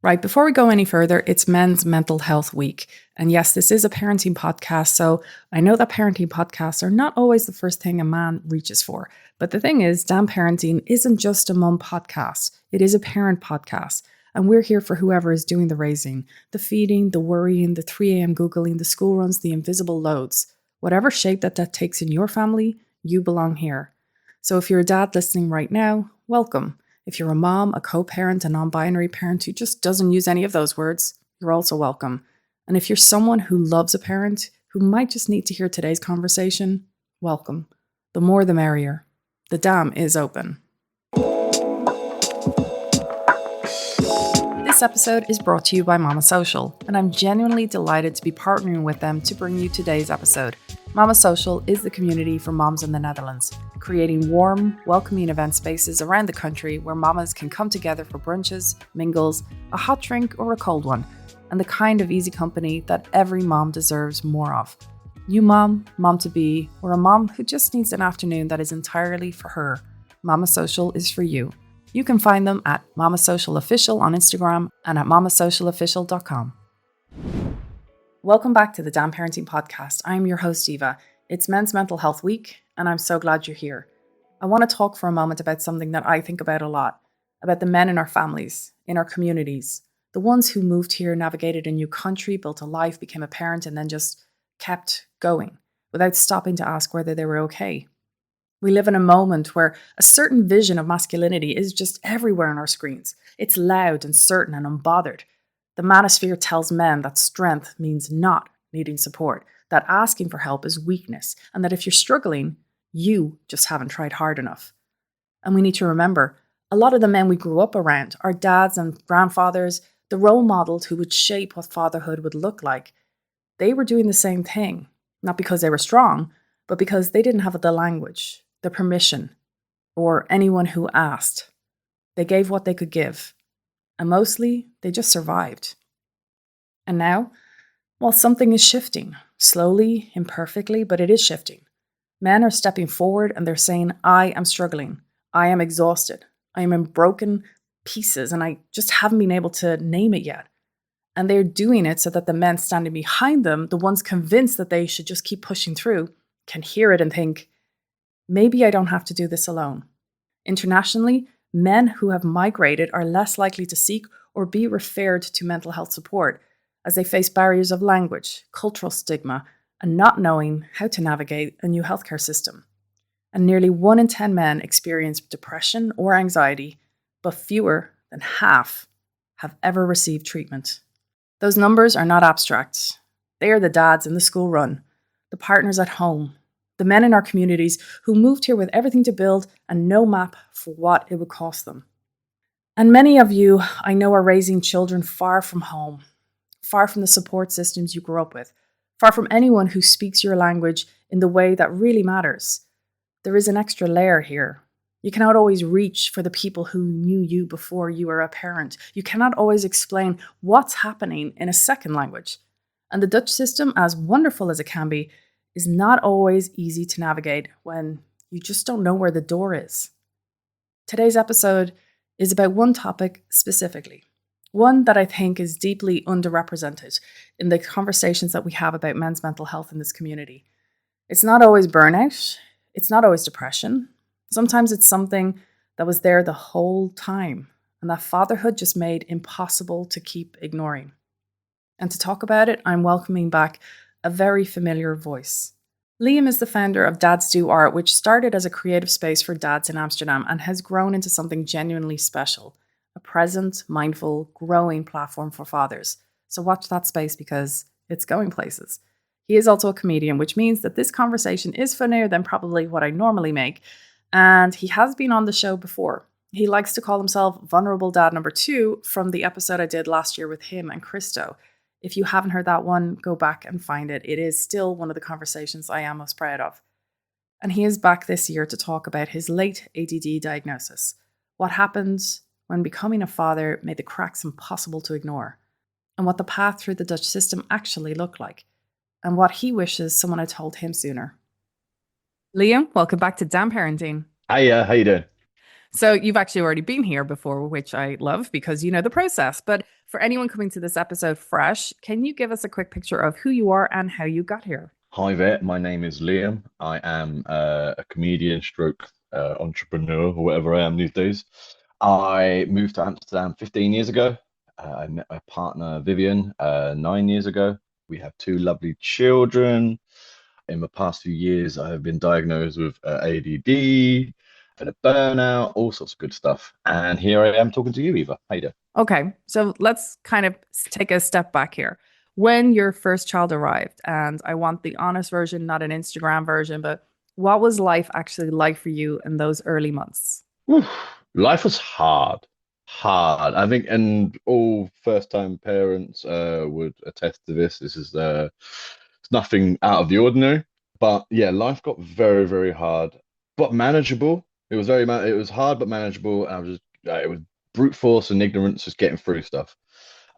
Right, before we go any further, it's Men's Mental Health Week. And yes, this is a parenting podcast, so I know that parenting podcasts are not always the first thing a man reaches for. But the thing is, Damn Parenting isn't just a mum podcast, it is a parent podcast. And we're here for whoever is doing the raising, the feeding, the worrying, the 3 a.m. Googling, the school runs, the invisible loads. Whatever shape that takes in your family, you belong here. So if you're a dad listening right now, welcome. If you're a mom, a co-parent, a non-binary parent who just doesn't use any of those words, you're also welcome. And if you're someone who loves a parent who might just need to hear today's conversation, welcome. The more the merrier. The dam is open. This episode is brought to you by Mama Social, and I'm genuinely delighted to be partnering with them to bring you today's episode. Mama Social is the community for moms in the Netherlands, creating warm, welcoming event spaces around the country where mamas can come together for brunches, mingles, a hot drink or a cold one, and the kind of easy company that every mom deserves more of. You mom, mom-to-be, or a mom who just needs an afternoon that is entirely for her, Mama Social is for you. You can find them at Mama Social Official on Instagram and at mamasocialofficial.com. Welcome back to the Damn Parenting Podcast. I'm your host, Eva. It's Men's Mental Health Week, and I'm so glad you're here. I want to talk for a moment about something that I think about a lot, about the men in our families, in our communities, the ones who moved here, navigated a new country, built a life, became a parent, and then just kept going without stopping to ask whether they were okay. We live in a moment where a certain vision of masculinity is just everywhere on our screens. It's loud and certain and unbothered. The manosphere tells men that strength means not needing support, that asking for help is weakness, and that if you're struggling, you just haven't tried hard enough. And we need to remember, a lot of the men we grew up around, our dads and grandfathers, the role models who would shape what fatherhood would look like, they were doing the same thing, not because they were strong, but because they didn't have the language, the permission, or anyone who asked. They gave what they could give. And mostly, they just survived. And now, while something is shifting, slowly, imperfectly, but it is shifting. Men are stepping forward and they're saying, I am struggling. I am exhausted. I am in broken pieces and I just haven't been able to name it yet. And they're doing it so that the men standing behind them, the ones convinced that they should just keep pushing through, can hear it and think, maybe I don't have to do this alone. Internationally, men who have migrated are less likely to seek or be referred to mental health support as they face barriers of language, cultural stigma, and not knowing how to navigate a new healthcare system. And nearly 1 in 10 men experience depression or anxiety, but fewer than half have ever received treatment. Those numbers are not abstract. They are the dads in the school run, the partners at home, the men in our communities who moved here with everything to build and no map for what it would cost them. And many of you, I know, are raising children far from home, far from the support systems you grew up with, far from anyone who speaks your language in the way that really matters. There is an extra layer here. You cannot always reach for the people who knew you before you were a parent. You cannot always explain what's happening in a second language. And the Dutch system, as wonderful as it can be, is not always easy to navigate when you just don't know where the door is. Today's episode is about one topic specifically, one that I think is deeply underrepresented in the conversations that we have about men's mental health in this community. It's not always burnout, it's not always depression. Sometimes it's something that was there the whole time and that fatherhood just made impossible to keep ignoring. And to talk about it, I'm welcoming back a very familiar voice. Liam is the founder of Dads Do Art, which started as a creative space for dads in Amsterdam and has grown into something genuinely special, a present, mindful, growing platform for fathers. So watch that space because it's going places. He is also a comedian, which means that this conversation is funnier than probably what I normally make, and he has been on the show before. He likes to call himself Vulnerable Dad number 2 from the episode I did last year with him and Christo. If you haven't heard that one, go back and find it. It is still one of the conversations I am most proud of. And he is back this year to talk about his late ADD diagnosis, what happened when becoming a father made the cracks impossible to ignore, and what the path through the Dutch system actually looked like, and what he wishes someone had told him sooner. Liam, welcome back to Damn Parenting. Hi, how you doing? So you've actually already been here before, which I love because you know the process. But for anyone coming to this episode fresh, can you give us a quick picture of who you are and how you got here? Hi there, my name is Liam. I am a comedian stroke entrepreneur or whatever I am these days. I moved to Amsterdam 15 years ago. I met my partner Vivian 9 years ago. We have two lovely children. In the past few years, I have been diagnosed with ADD, had a burnout, all sorts of good stuff. And here I am talking to you, Eva. How you doing? Okay, so let's kind of take a step back here. When your first child arrived, and I want the honest version, not an Instagram version, but what was life actually like for you in those early months? Oof. Life was hard, hard. I think, and all first-time parents would attest to this. This is it's nothing out of the ordinary, but yeah, life got very, very hard, but manageable. It was hard but manageable. I was just it was brute force and ignorance, just getting through stuff.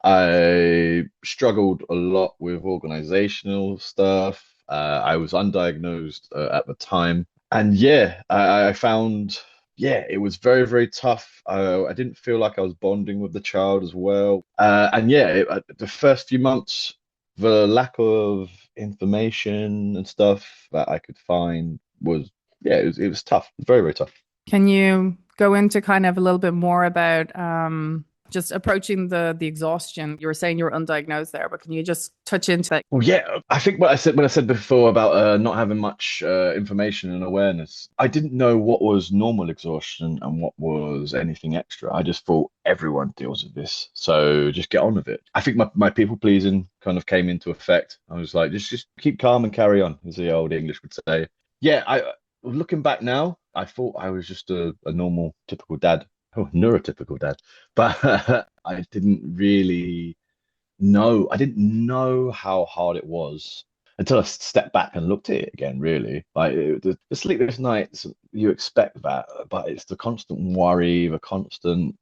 I struggled a lot with organizational stuff. I was undiagnosed at the time. And yeah, I found, yeah, it was very, very tough. I didn't feel like I was bonding with the child as well. And yeah, the first few months, the lack of information and stuff that I could find was, yeah, it was tough. Very, very tough. Can you go into kind of a little bit more about just approaching the exhaustion? You were saying you were undiagnosed there, but can you just touch into that? Well, yeah, I think what I said before about not having much information and awareness, I didn't know what was normal exhaustion and what was anything extra. I just thought everyone deals with this, so just get on with it. I think my people pleasing kind of came into effect. I was like, just keep calm and carry on, as the old English would say. Yeah, I looking back now, I thought I was just a normal, typical dad, oh, neurotypical dad, but I didn't really. No, I didn't know how hard it was until I stepped back and looked at it again, really. The sleepless nights, you expect that, but it's the constant worry, the constant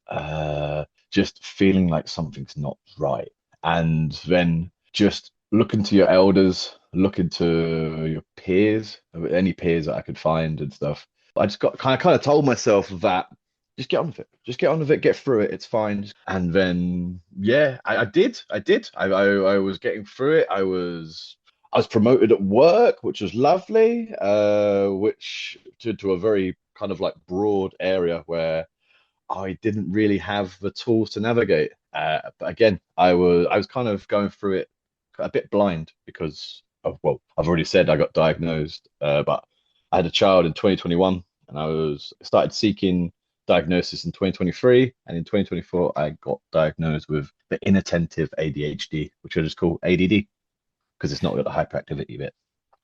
just feeling like something's not right. And then just looking to your elders, looking to your peers, any peers that I could find and stuff. I just got kind of told myself that just get on with it. Just get on with it. Get through it. It's fine. And then, yeah, I did. I did. I was getting through it. I was promoted at work, which was lovely. Which to a very kind of like broad area where I didn't really have the tools to navigate. But again, I was kind of going through it a bit blind because of, well, I've already said I got diagnosed, but I had a child in 2021, and I was started seeking diagnosis in 2023, and in 2024 I got diagnosed with the inattentive ADHD, which I just call ADD because it's not got the hyperactivity bit.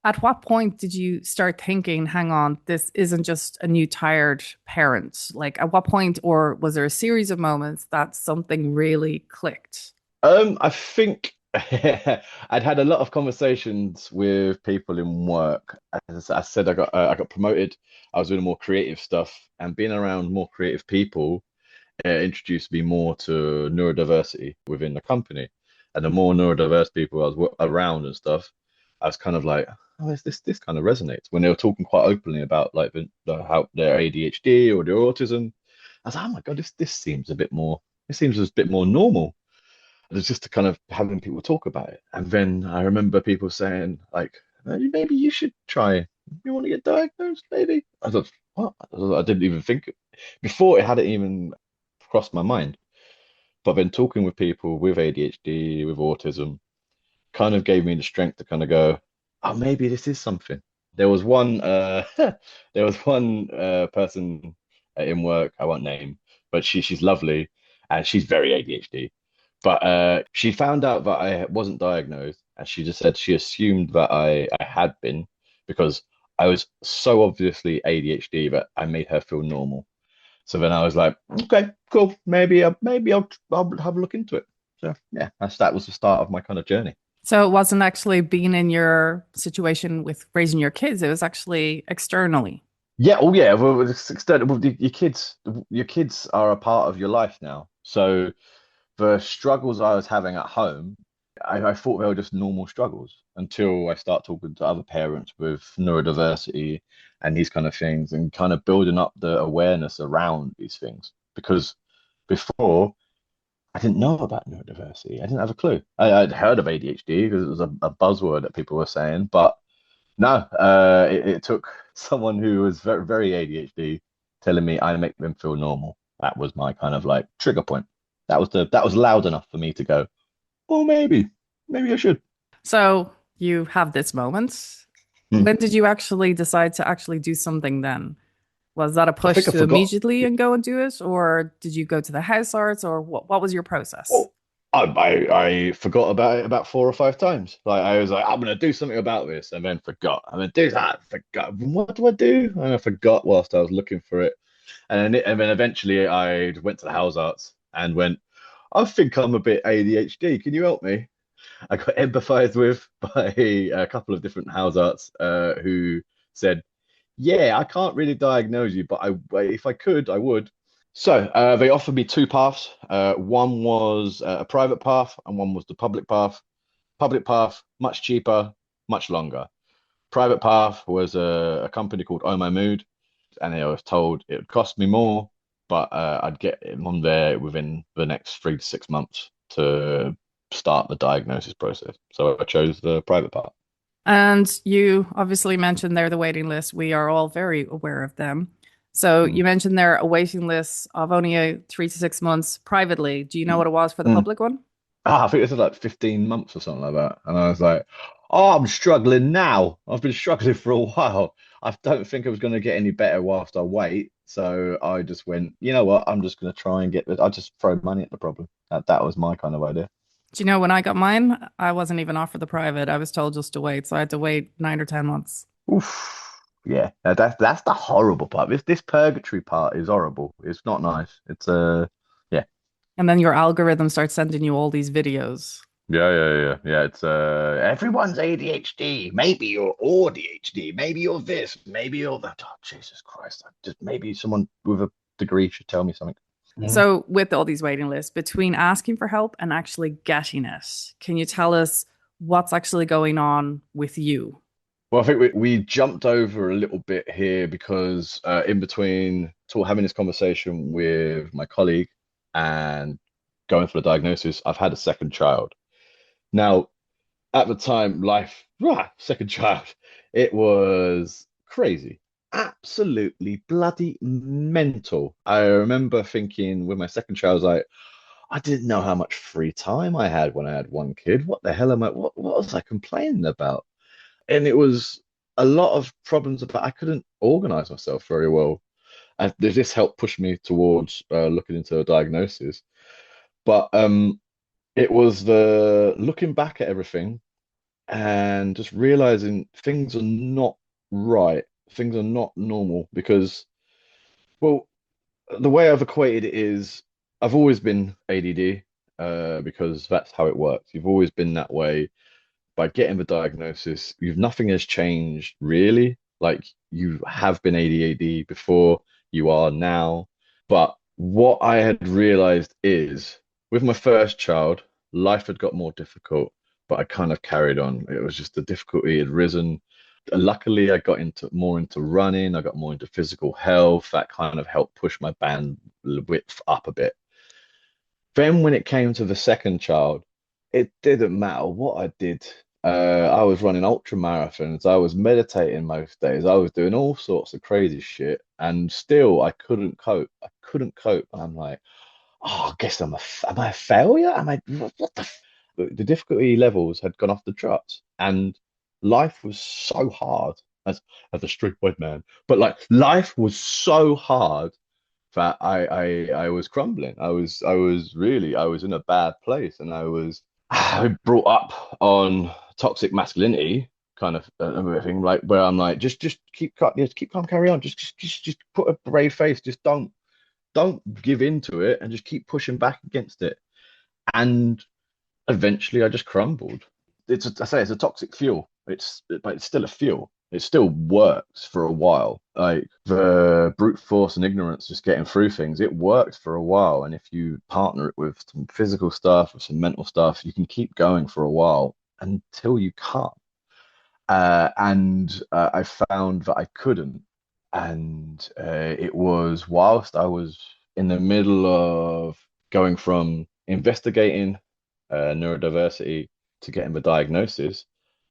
At what point did you start thinking, hang on, this isn't just a new tired parent? Like, at what point, or was there a series of moments that something really clicked? I think I'd had a lot of conversations with people in work. As I said, I got promoted. I was doing more creative stuff, and being around more creative people introduced me more to neurodiversity within the company. And the more neurodiverse people I was around and stuff, I was kind of like, oh, this kind of resonates. When they were talking quite openly about like how their ADHD or their autism, I was like, oh my God, this seems a bit more. It seems a bit more normal. It's just to kind of having people talk about it. And then I remember people saying like, maybe you should try. You want to get diagnosed, maybe? I thought, what? I didn't even think before it hadn't even crossed my mind. But then talking with people with ADHD, with autism, kind of gave me the strength to kind of go, oh, maybe this is something. There was one, there was one person in work, I won't name, but she's lovely and she's very ADHD. But she found out that I wasn't diagnosed, and she just said she assumed that I had been because I was so obviously ADHD that I made her feel normal. So then I was like, okay, cool. I'll have a look into it. So yeah, that was the start of my kind of journey. So it wasn't actually being in your situation with raising your kids, it was actually externally. Yeah, oh yeah. Well, your kids are a part of your life now. So the struggles I was having at home, I thought they were just normal struggles until I start talking to other parents with neurodiversity and these kind of things and kind of building up the awareness around these things. Because before, I didn't know about neurodiversity. I didn't have a clue. I'd heard of ADHD because it was a buzzword that people were saying, but no, it took someone who was very, very ADHD telling me I make them feel normal. That was my kind of like trigger point. That was loud enough for me to go, oh, maybe I should. So you have this moment. Hmm. When did you actually decide to actually do something then? Was that a I push think I to forgot. immediately and go and do it? Or did you go to the house arts or what was your process? Oh, I forgot about it about 4 or 5 times. Like I was like, I'm gonna do something about this, and then forgot. I'm gonna do that, forgot. What do I do? And I forgot whilst I was looking for it. And then eventually I went to the house arts and went, I think I'm a bit ADHD. Can you help me? I got empathized with by a couple of different house arts who said, yeah, I can't really diagnose you, but if I could, I would. So they offered me two paths. One was a private path, and one was the public path. Public path, much cheaper, much longer. Private path was a company called Oh My Mood, and I was told it would cost me more, but I'd get it on there within the next 3 to 6 months to start the diagnosis process. So I chose the private path. And you obviously mentioned there the waiting list. We are all very aware of them. So Mm. you mentioned there a waiting list of only 3 to 6 months privately. Do you know Mm. what it was for the Mm. public one? I think this is like 15 months or something like that. And I was like, oh, I'm struggling now. I've been struggling for a while. I don't think I was going to get any better whilst I wait. So I just went, you know what? I'm just going to try and get this. I just throw money at the problem. That was my kind of idea. Do you know when I got mine, I wasn't even offered the private. I was told just to wait. So I had to wait 9 or 10 months. Oof. Yeah, that's the horrible part. This purgatory part is horrible. It's not nice. Yeah. And then your algorithm starts sending you all these videos. Yeah. It's everyone's ADHD. Maybe you're ADHD. Maybe you're this. Maybe you're that. Oh, Jesus Christ! Just maybe someone with a degree should tell me something. Yeah. So, with all these waiting lists, between asking for help and actually getting it, can you tell us what's actually going on with you? Well, I think we jumped over a little bit here because in between having this conversation with my colleague and going for the diagnosis, I've had a second child. Now, at the time, second child, it was crazy. Absolutely bloody mental. I remember thinking with my second child, I was like, I didn't know how much free time I had when I had one kid. What the hell what was I complaining about? And it was a lot of problems about I couldn't organize myself very well. And this helped push me towards looking into a diagnosis. But it was the looking back at everything and just realizing things are not right. Things are not normal because, well, the way I've equated it is I've always been ADD because that's how it works. You've always been that way. By getting the diagnosis, nothing has changed really. Like you have been ADHD before, you are now. But what I had realized is with my first child, life had got more difficult, but I kind of carried on. It was just the difficulty had risen. Luckily, I got into running, I got more into physical health. That kind of helped push my bandwidth up a bit. Then when it came to the second child, it didn't matter what I did. I was running ultra marathons. I was meditating most days. I was doing all sorts of crazy shit, and still I couldn't cope. I couldn't cope. And I'm like, oh, I guess am I a failure? Am I what the? The difficulty levels had gone off the charts, and life was so hard as a street-wide man. But like life was so hard that I was crumbling. I was in a bad place, and I brought up on toxic masculinity kind of thing, like where I'm like, just keep calm, carry on, just put a brave face, just don't give in to it, and just keep pushing back against it. And eventually, I just crumbled. I say it's a toxic fuel. But it's still a fuel. it still works for a while. Like the brute force and ignorance, just getting through things, it works for a while. And if you partner it with some physical stuff, with some mental stuff, you can keep going for a while until you can't. And I found that I couldn't. And it was whilst I was in the middle of going from investigating neurodiversity to getting the diagnosis,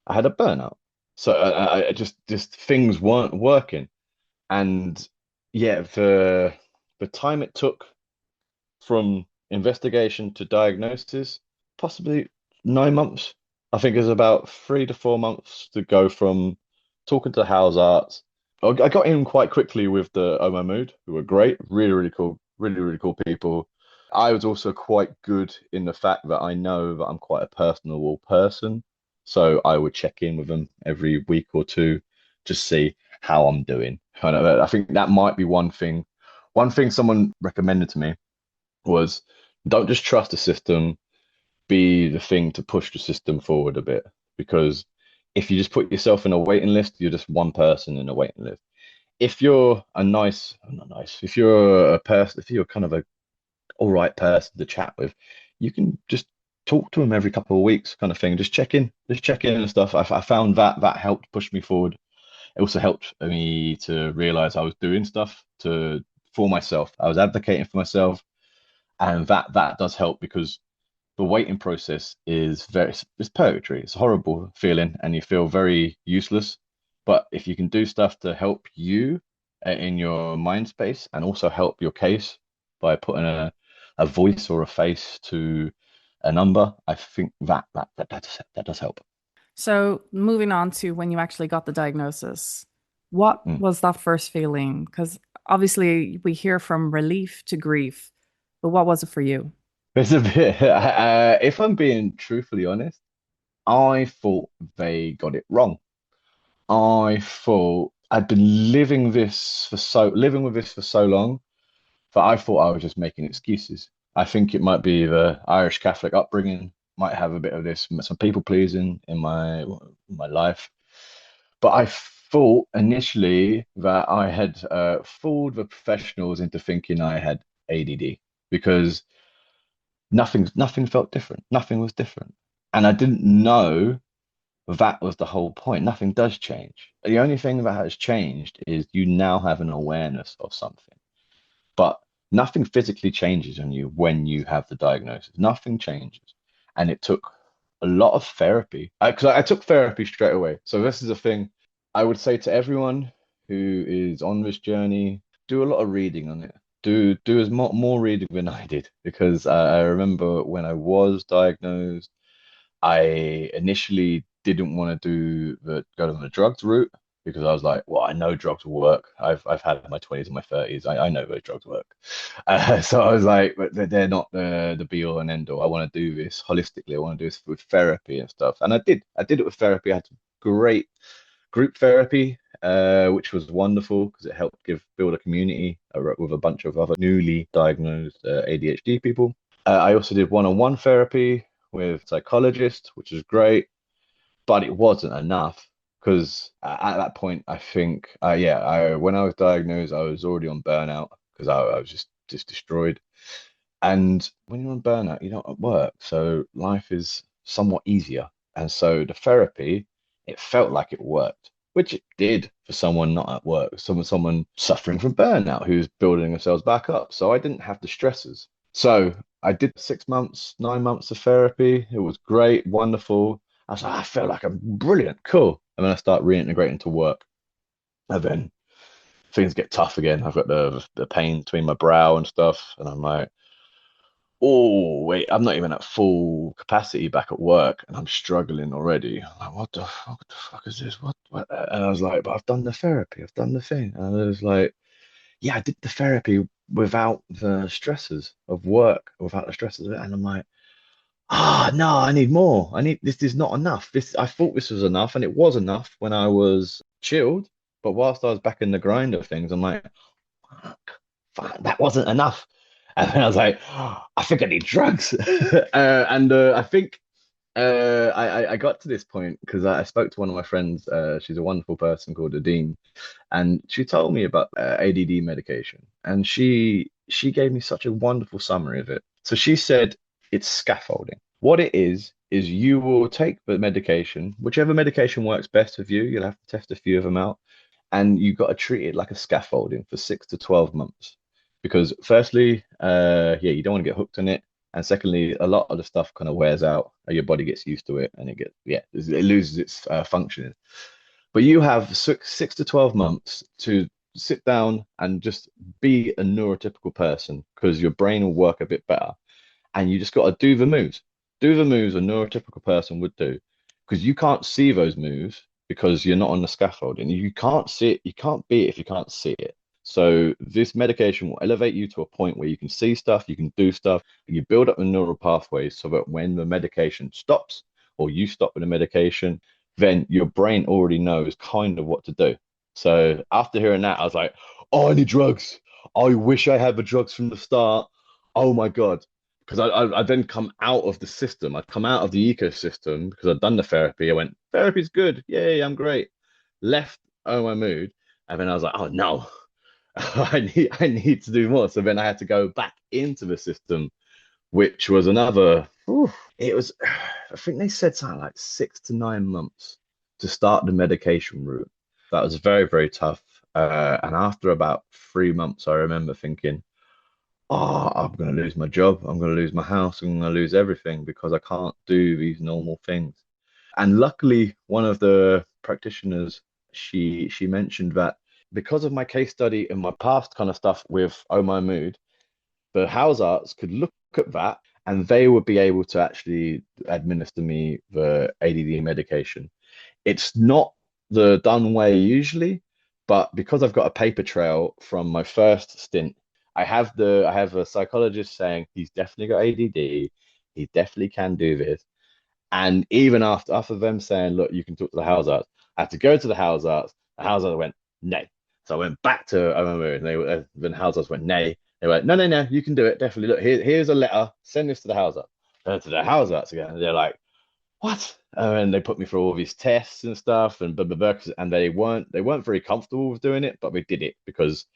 I had a burnout. So I just things weren't working. And yeah, the time it took from investigation to diagnosis, possibly 9 months. I think it's about 3 to 4 months to go from talking to house arts. I got in quite quickly with the OMA Mood, who were great, really, really cool, really, really cool people. I was also quite good in the fact that I know that I'm quite a personable person. So I would check in with them every week or two, just see how I'm doing. I think that might be one thing. One thing someone recommended to me was don't just trust the system, be the thing to push the system forward a bit. Because if you just put yourself in a waiting list, you're just one person in a waiting list. If you're a nice, not nice, if you're a person, if you're kind of a all right person to chat with, you can just talk to them every couple of weeks, kind of thing. Just check in and stuff. I found that that helped push me forward. It also helped me to realize I was doing stuff to for myself. I was advocating for myself, and that does help because the waiting process is very it's purgatory. It's a horrible feeling, and you feel very useless. But if you can do stuff to help you in your mind space and also help your case by putting a voice or a face to a number, I think that does help. So, moving on to when you actually got the diagnosis, what Mm. was that first feeling? Because obviously, we hear from relief to grief, but what was it for you? It's a bit. If I'm being truthfully honest, I thought they got it wrong. I thought I'd been living with this for so long that I thought I was just making excuses. I think it might be the Irish Catholic upbringing, might have a bit of this, some people pleasing in my life. But I thought initially that I had fooled the professionals into thinking I had ADD because nothing felt different. Nothing was different. And I didn't know that was the whole point. Nothing does change. The only thing that has changed is you now have an awareness of something. But nothing physically changes on you when you have the diagnosis. Nothing changes. And it took a lot of therapy. Because I took therapy straight away. So this is a thing I would say to everyone who is on this journey, do a lot of reading on it. Do as more reading than I did because I remember when I was diagnosed, I initially didn't want to go down the drugs route because I was like, well, I know drugs will work. I've had my 20s and my 30s. I know those drugs work. So I was like, but they're not the be all and end all. I want to do this holistically. I want to do this with therapy and stuff. And I did. I did it with therapy. I had great group therapy, which was wonderful because it helped build a community with a bunch of other newly diagnosed ADHD people. I also did one-on-one therapy with psychologists, which is great, but it wasn't enough because at that point, I think, when I was diagnosed, I was already on burnout because I was just destroyed. And when you're on burnout, you're not at work, so life is somewhat easier. And so the therapy, it felt like it worked, which it did for someone not at work, someone suffering from burnout who's building themselves back up. So I didn't have the stresses. So I did 6 months, 9 months of therapy. It was great, wonderful. I was like, I felt like I'm brilliant, cool. And then I start reintegrating to work. And then things get tough again. I've got the pain between my brow and stuff. And I'm like, oh, wait, I'm not even at full capacity back at work and I'm struggling already. I'm like, what the fuck is this? What? And I was like, but I've done the therapy, I've done the thing. And I was like, yeah, I did the therapy without the stresses of work, without the stresses of it. And I'm like, no, I need more. I need this is not enough. This I thought this was enough, and it was enough when I was chilled. But whilst I was back in the grind of things, I'm like, fuck, that wasn't enough. And then I was like, I think I need drugs. And I think I got to this point because I spoke to one of my friends. She's a wonderful person called Adine, and she told me about ADD medication, and she gave me such a wonderful summary of it. So she said it's scaffolding. What it is you will take the medication, whichever medication works best with you. You'll have to test a few of them out, and you've got to treat it like a scaffolding for 6 to 12 months. Because firstly, yeah, you don't want to get hooked on it. And secondly, a lot of the stuff kind of wears out, your body gets used to it, and it loses its functioning. But you have 6 to 12 months to sit down and just be a neurotypical person because your brain will work a bit better. And you just got to do the moves. Do the moves a neurotypical person would do because you can't see those moves because you're not on the scaffolding. You can't see it. You can't be it if you can't see it. So this medication will elevate you to a point where you can see stuff, you can do stuff, and you build up the neural pathways so that when the medication stops or you stop with the medication, then your brain already knows kind of what to do. So after hearing that, I was like, oh, I need drugs. I wish I had the drugs from the start. Oh my God. Because I then come out of the system. I'd come out of the ecosystem because I'd done the therapy. I went, therapy's good. Yay, I'm great. Left, oh my mood. And then I was like, oh no, I need to do more. So then I had to go back into the system, which was another, it was, I think they said something like 6 to 9 months to start the medication route. That was very, very tough. And after about 3 months, I remember thinking, oh, I'm going to lose my job. I'm going to lose my house. I'm going to lose everything because I can't do these normal things. And luckily, one of the practitioners, she mentioned that because of my case study and my past kind of stuff with Oh My Mood, the house arts could look at that and they would be able to actually administer me the ADD medication. It's not the done way usually, but because I've got a paper trail from my first stint, I have a psychologist saying he's definitely got ADD, he definitely can do this. And even after them saying, look, you can talk to the house arts, I had to go to the house arts. The house arts went, nay. So I went back to OMO and then the house arts went, nay. They went, no, no, no, you can do it. Definitely. Look, here's a letter. Send this to the house arts. To the house arts again. And they're like, what? And they put me through all these tests and stuff and blah, blah, blah, and they weren't very comfortable with doing it, but we did it because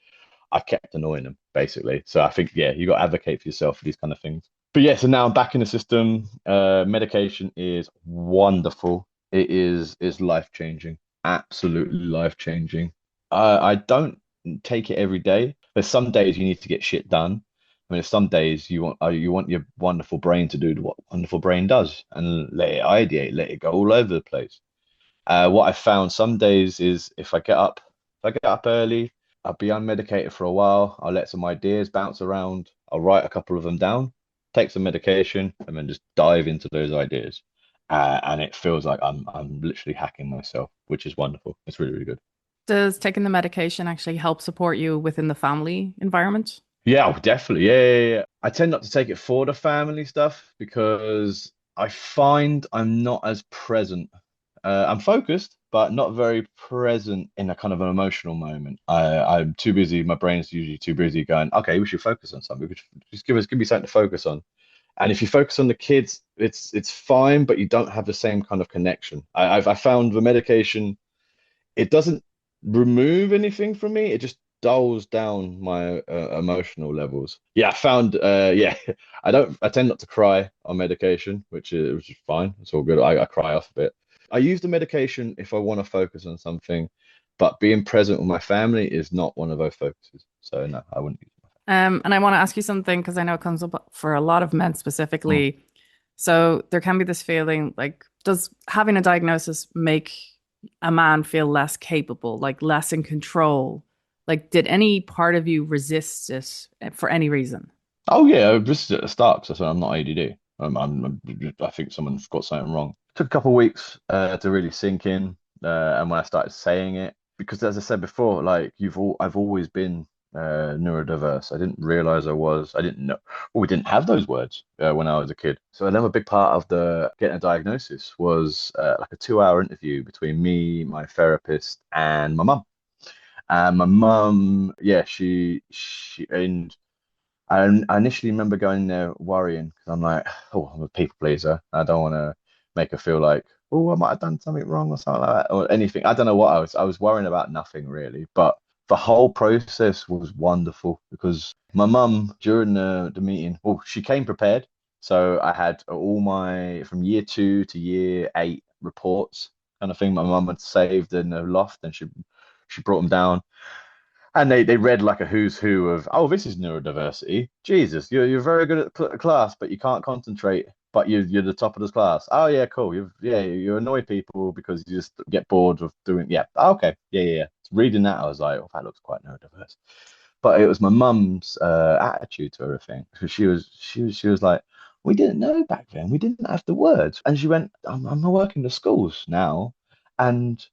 I kept annoying them basically. So I think yeah, you got to advocate for yourself for these kind of things. But yeah, so now I'm back in the system. Medication is wonderful. It is life changing, absolutely life changing. I don't take it every day. There's some days you need to get shit done. I mean, there's some days you want your wonderful brain to do what wonderful brain does and let it ideate, let it go all over the place. What I found some days is if I get up early, I'll be unmedicated for a while. I'll let some ideas bounce around. I'll write a couple of them down, take some medication, and then just dive into those ideas. And it feels like I'm literally hacking myself, which is wonderful. It's really, really good. Does taking the medication actually help support you within the family environment? Yeah, oh, definitely. Yeah, yeah, yeah. I tend not to take it for the family stuff because I find I'm not as present. I'm focused, but not very present in a kind of an emotional moment. I'm too busy. My brain's usually too busy going, okay, we should focus on something. Just give me something to focus on. And if you focus on the kids, it's fine, but you don't have the same kind of connection. I found the medication, it doesn't remove anything from me. It just dulls down my emotional levels. Yeah, I found yeah, I tend not to cry on medication, which is fine. It's all good. I cry off a bit. I use the medication if I want to focus on something, but being present with my family is not one of those focuses. So no, I wouldn't use it. And I want to ask you something because I know it comes up for a lot of men Mm. specifically. So there can be this feeling like, does having a diagnosis make a man feel less capable, like less in control? Like, did any part of you resist it for any reason? Oh yeah, this is at the start because I said I'm not ADD. I think someone's got something wrong. Took a couple of weeks to really sink in, and when I started saying it, because as I said before, like I've always been neurodiverse. I didn't realize I was. I didn't know. Well, we didn't have those words when I was a kid. So another big part of the getting a diagnosis was like a 2 hour interview between me, my therapist, and my mum. And my mum, yeah, and I initially remember going there worrying because I'm like, oh, I'm a people pleaser. I don't want to make her feel like, oh, I might have done something wrong or something like that, or anything. I don't know what I was worrying about nothing really, but the whole process was wonderful because my mum during the meeting, well, she came prepared. So I had all my from year two to year eight reports kind of thing my mum had saved in the loft, and she brought them down, and they read like a who's who of, oh, this is neurodiversity. Jesus, you're very good at class, but you can't concentrate. But you're the top of the class. Oh yeah, cool. You annoy people because you just get bored of doing. Yeah, okay, yeah. Reading that, I was like, oh, that looks quite neurodiverse. But it was my mum's attitude to everything. So she was like, we didn't know back then. We didn't have the words. And she went, I'm working the schools now, and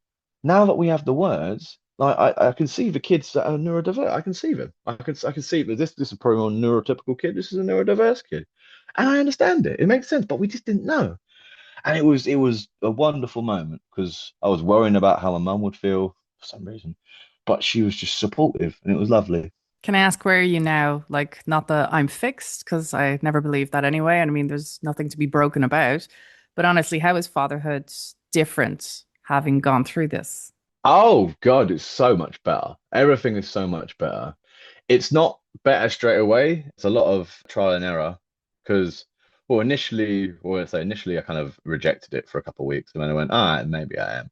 now that we have the words, like I can see the kids that are neurodiverse. I can see them. I can see that this is probably a neurotypical kid. This is a neurodiverse kid, and I understand it. It makes sense, but we just didn't know. And it was a wonderful moment because I was worrying about how my mum would feel for some reason, but she was just supportive, and it was lovely. Can I ask where are you now? Like, not that I'm fixed, because I never believed that anyway. And I mean, there's nothing to be broken about. But honestly, how is fatherhood different having gone through this? Oh God, it's so much better. Everything is so much better. It's not better straight away. It's a lot of trial and error because, well, initially, I kind of rejected it for a couple of weeks, and then I went, maybe I am.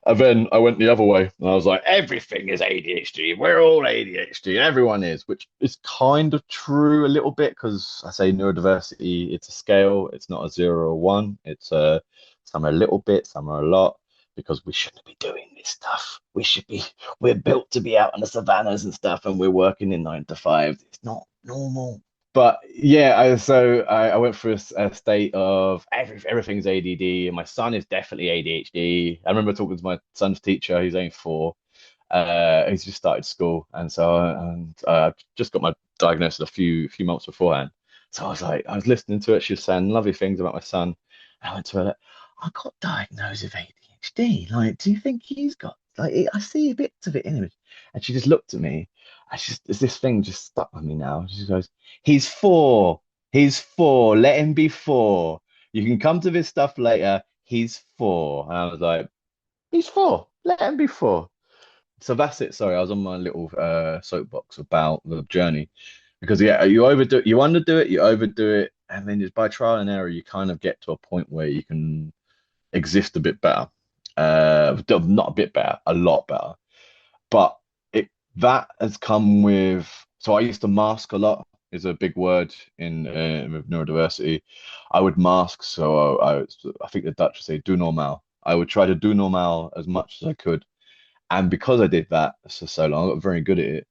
And then I went the other way, and I was like, everything is ADHD. We're all ADHD, and everyone is, which is kind of true a little bit because I say neurodiversity, it's a scale. It's not a 0 or 1. It's some are a little bit, some are a lot, because we shouldn't be doing this stuff. We're built to be out on the savannas and stuff, and we're working in 9 to 5. It's not normal. But yeah, I went through a state of everything's ADD, and my son is definitely ADHD. I remember talking to my son's teacher, he's only 4. He's just started school, and I just got my diagnosis a few months beforehand. So I was listening to it. She was saying lovely things about my son. And I went to her like, I got diagnosed with ADHD. Like, do you think he's got like? I see bits of it in him. And she just looked at me. And this thing just stuck with me now. She goes, "He's 4. He's 4. Let him be 4. You can come to this stuff later. He's 4." And I was like, "He's 4. Let him be 4." So that's it. Sorry, I was on my little soapbox about the journey because yeah, you overdo it, you underdo it, you overdo it, and then just by trial and error, you kind of get to a point where you can exist a bit better. Not a bit better, a lot better. But it that has come with. So I used to mask a lot. Is a big word in with neurodiversity. I would mask, so I think the Dutch would say "do normal." I would try to do normal as much as I could, and because I did that for so long, I got very good at it.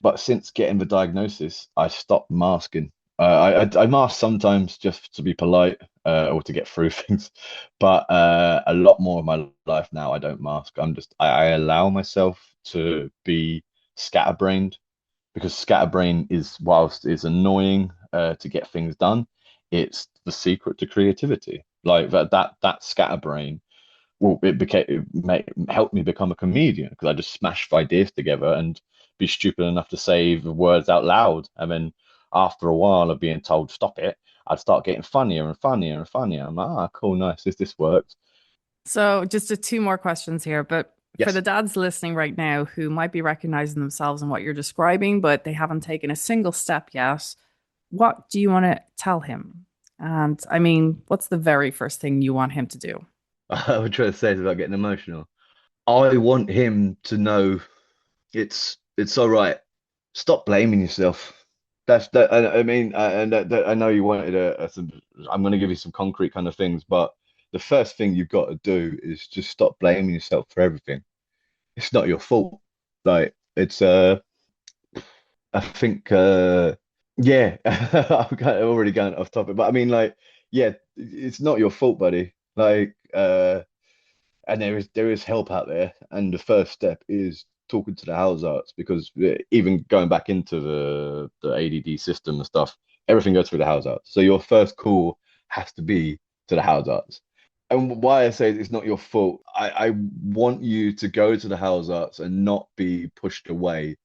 But since getting the diagnosis, I stopped masking. I mask sometimes just to be polite or to get through things, but a lot more of my life now I don't mask. I allow myself to be scatterbrained because scatterbrain is, whilst it's annoying to get things done, it's the secret to creativity. Like that scatterbrain, well, it helped me become a comedian because I just smash ideas together and be stupid enough to say the words out loud. And then after a while of being told stop it, I'd start getting funnier and funnier and funnier. I'm like, cool, nice, this works. So, just two more questions here. But for Yes. the dads listening right now who might be recognizing themselves in what you're describing, but they haven't taken a single step yet, what do you want to tell him? And I mean, what's the very first thing you want him to do? I would try to say it without getting emotional. I want him to know it's all right. Stop blaming yourself. That's that. I mean, and I know you wanted some. I'm going to give you some concrete kind of things, but the first thing you've got to do is just stop blaming yourself for everything. It's not your fault. Like it's I think yeah, I'm already going off topic, but I mean like yeah, it's not your fault, buddy. Like and there is help out there, and the first step is talking to the house arts because even going back into the ADD system and stuff, everything goes through the house arts. So your first call has to be to the house arts. And why I say it's not your fault, I want you to go to the house arts and not be pushed away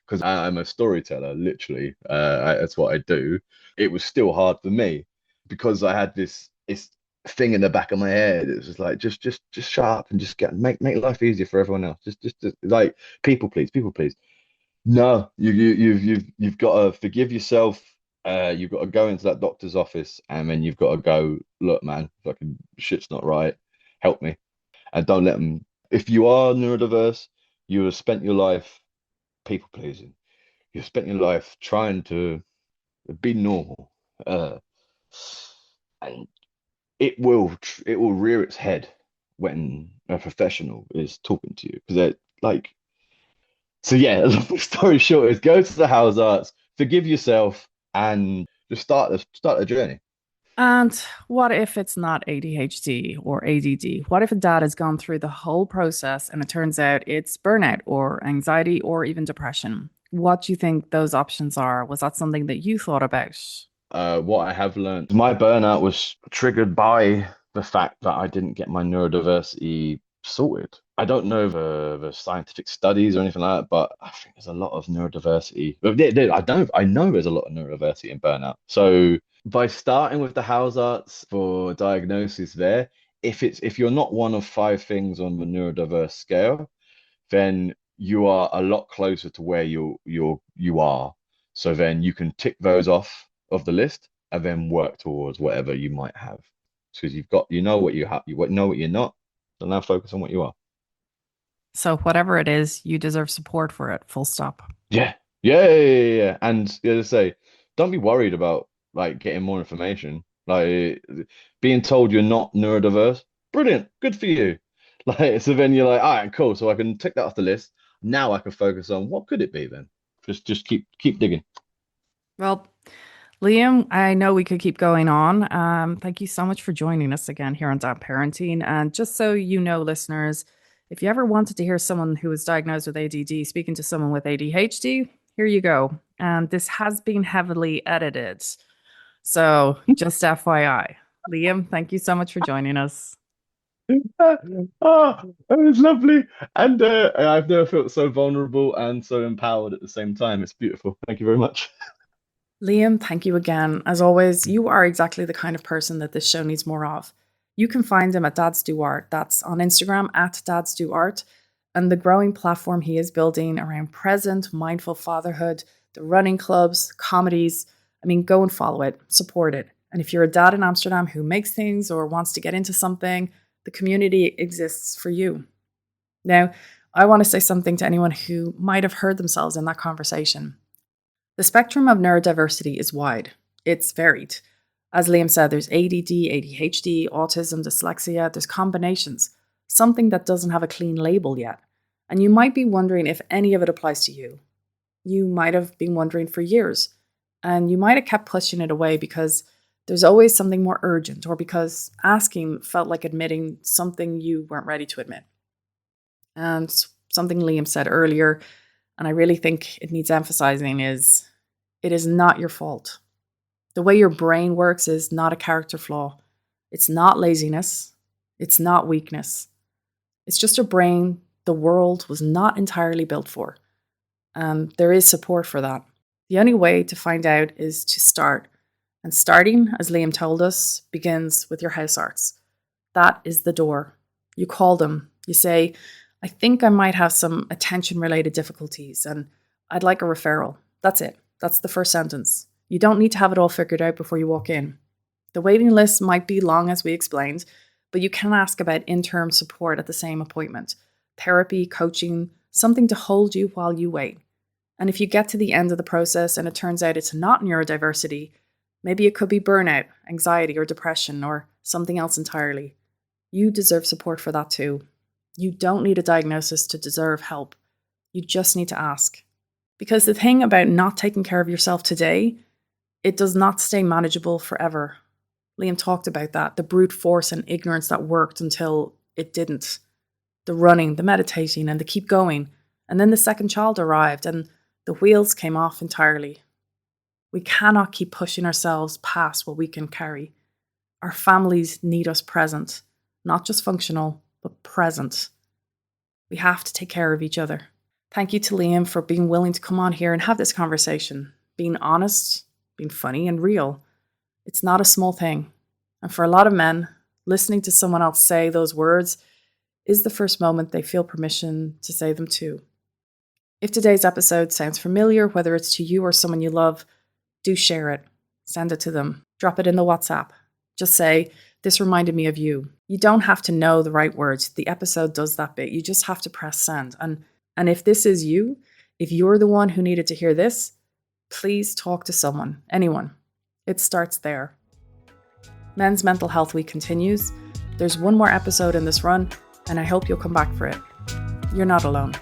because I'm a storyteller, literally. That's what I do. It was still hard for me because I had this. thing in the back of my head. It was just like, just shut up and just make life easier for everyone else. Just like people please. No, you've got to forgive yourself. You've got to go into that doctor's office, and then you've got to go, look, man, fucking shit's not right. Help me, and don't let them. If you are neurodiverse, you have spent your life people pleasing. You've spent your life trying to be normal, and it will rear its head when a professional is talking to you because they're like. So yeah, long story short is go to the house arts, forgive yourself, and just start the journey. And what if it's not ADHD or ADD? What if a dad has gone through the whole process and it turns out it's burnout or anxiety or even depression? What do you think those options are? Was that something that you thought about? What I have learned, my burnout was triggered by the fact that I didn't get my neurodiversity sorted. I don't know the scientific studies or anything like that, but I think there's a lot of neurodiversity. I know there's a lot of neurodiversity in burnout. So by starting with the house arts for diagnosis there, if you're not one of five things on the neurodiverse scale, then you are a lot closer to where you are. So then you can tick those off of the list and then work towards whatever you might have. Because you know what you have, you know what you're not. So now focus on what you are. So, whatever it is, you deserve support for it, full stop. Yeah. Yeah. And yeah, to say, don't be worried about like getting more information. Like being told you're not neurodiverse, brilliant, good for you. Like so then you're like, all right, cool. So I can tick that off the list. Now I can focus on what could it be then? Just keep digging. Well, Liam, I know we could keep going on. Thank you so much for joining us again here on Dad Parenting. And just so you know, listeners, if you ever wanted to hear someone who was diagnosed with ADD speaking to someone with ADHD, here you go. And this has been heavily edited. So just FYI. Liam, thank you so much for joining us. Oh, it was lovely. And I've never felt so vulnerable and so empowered at the same time. It's beautiful. Thank you very much. Liam, thank you again. As always, you are exactly the kind of person that this show needs more of. You can find him at Dads Do Art. That's on Instagram at Dads Do Art. And the growing platform he is building around present, mindful fatherhood, the running clubs, comedies. I mean, go and follow it, support it. And if you're a dad in Amsterdam who makes things or wants to get into something, the community exists for you. Now, I want to say something to anyone who might have heard themselves in that conversation. The spectrum of neurodiversity is wide. It's varied. As Liam said, there's ADD, ADHD, autism, dyslexia, there's combinations, something that doesn't have a clean label yet. And you might be wondering if any of it applies to you. You might have been wondering for years, and you might have kept pushing it away because there's always something more urgent or because asking felt like admitting something you weren't ready to admit. And something Liam said earlier, and I really think it needs emphasizing, is it is not your fault. The way your brain works is not a character flaw. It's not laziness. It's not weakness. It's just a brain the world was not entirely built for. And there is support for that. The only way to find out is to start. And starting, as Liam told us, begins with your house arts. That is the door. You call them. You say, I think I might have some attention-related difficulties and I'd like a referral. That's it. That's the first sentence. You don't need to have it all figured out before you walk in. The waiting list might be long, as we explained, but you can ask about interim support at the same appointment. Therapy, coaching, something to hold you while you wait. And if you get to the end of the process and it turns out it's not neurodiversity, maybe it could be burnout, anxiety, or depression, or something else entirely. You deserve support for that too. You don't need a diagnosis to deserve help. You just need to ask. Because the thing about not taking care of yourself today, it does not stay manageable forever. Liam talked about that, the brute force and ignorance that worked until it didn't. The running, the meditating, and the keep going. And then the second child arrived and the wheels came off entirely. We cannot keep pushing ourselves past what we can carry. Our families need us present, not just functional, but present. We have to take care of each other. Thank you to Liam for being willing to come on here and have this conversation, being honest, being funny and real. It's not a small thing. And for a lot of men, Listening to someone else say those words is the first moment they feel permission to say them too. If today's episode sounds familiar, whether it's to you or someone you love, do share it. Send it to them. Drop it in the WhatsApp. Just say, "This reminded me of you." You don't have to know the right words. The episode does that bit. You just have to press send. And if this is you, if you're the one who needed to hear this, please talk to someone, anyone. It starts there. Men's Mental Health Week continues. There's one more episode in this run, and I hope you'll come back for it. You're not alone.